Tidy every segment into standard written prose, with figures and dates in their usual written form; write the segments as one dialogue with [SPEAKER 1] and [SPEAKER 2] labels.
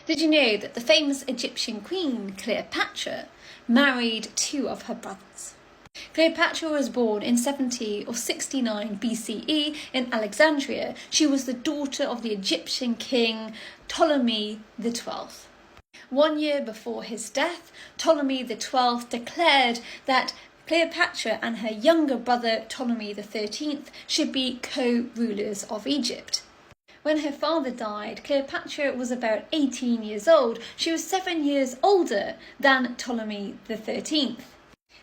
[SPEAKER 1] Did you know that the famous Egyptian queen Cleopatra married two of her brothers? Cleopatra was born in 70 or 69 BCE in Alexandria. She was the daughter of the Egyptian king Ptolemy XII. 1 year before his death, Ptolemy XII declared that Cleopatra and her younger brother Ptolemy XIII should be co-rulers of Egypt. When her father died, Cleopatra was about 18 years old. She was 7 years older than Ptolemy XIII.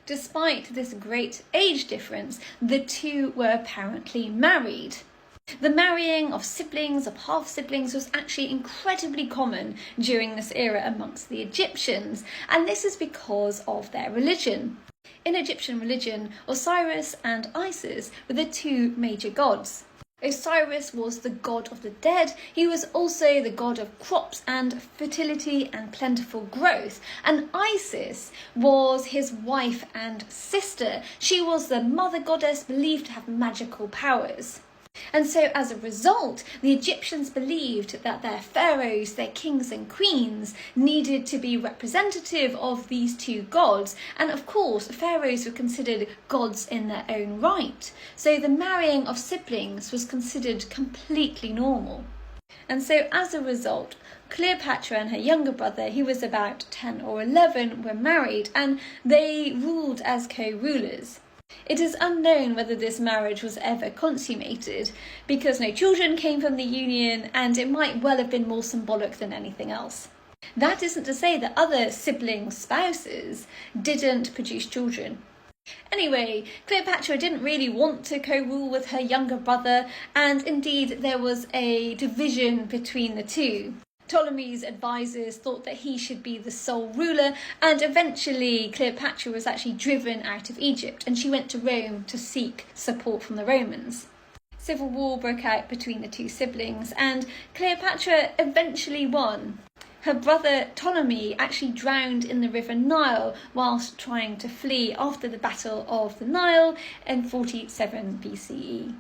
[SPEAKER 1] Despite this great age difference, the two were apparently married. The marrying of siblings, of half-siblings, was actually incredibly common during this era amongst the Egyptians, and this is because of their religion. In Egyptian religion, Osiris and Isis were the two major gods. Osiris was the god of the dead. He was also the god of crops and fertility and plentiful growth. And Isis was his wife and sister. She was the mother goddess believed to have magical powers. And so as a result, the Egyptians believed that their pharaohs, their kings and queens, needed to be representative of these two gods. And of course, pharaohs were considered gods in their own right. So the marrying of siblings was considered completely normal. And so as a result, Cleopatra and her younger brother, he was about 10 or 11, were married, and they ruled as co-rulers. It is unknown whether this marriage was ever consummated, because no children came from the union, and it might well have been more symbolic than anything else. That isn't to say that other sibling spouses didn't produce children. Anyway, Cleopatra didn't really want to co-rule with her younger brother, and indeed there was a division between the two. Ptolemy's advisors thought that he should be the sole ruler, and eventually Cleopatra was actually driven out of Egypt, and she went to Rome to seek support from the Romans. Civil war broke out between the two siblings, and Cleopatra eventually won. Her brother Ptolemy actually drowned in the river Nile whilst trying to flee after the Battle of the Nile in 47 BCE.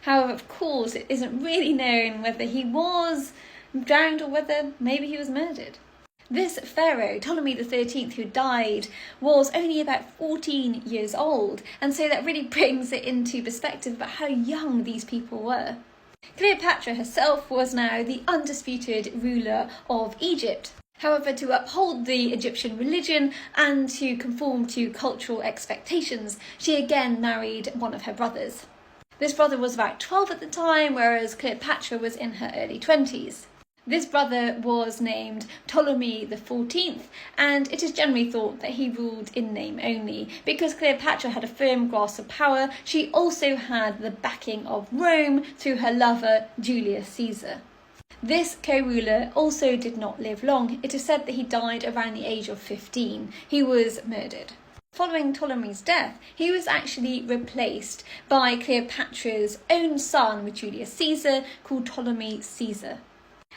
[SPEAKER 1] However, of course, it isn't really known whether he was drowned or whether maybe he was murdered. This pharaoh, Ptolemy XIII, who died, was only about 14 years old, and so that really brings it into perspective about how young these people were. Cleopatra herself was now the undisputed ruler of Egypt. However, to uphold the Egyptian religion and to conform to cultural expectations, she again married one of her brothers. This brother was about 12 at the time, whereas Cleopatra was in her early 20s. This brother was named Ptolemy XIV, and it is generally thought that he ruled in name only. Because Cleopatra had a firm grasp of power, she also had the backing of Rome through her lover Julius Caesar. This co-ruler also did not live long. It is said that he died around the age of 15. He was murdered. Following Ptolemy's death, he was actually replaced by Cleopatra's own son with Julius Caesar, called Ptolemy Caesar.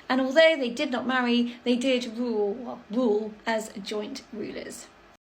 [SPEAKER 1] And although they did not marry, they did rule as joint rulers.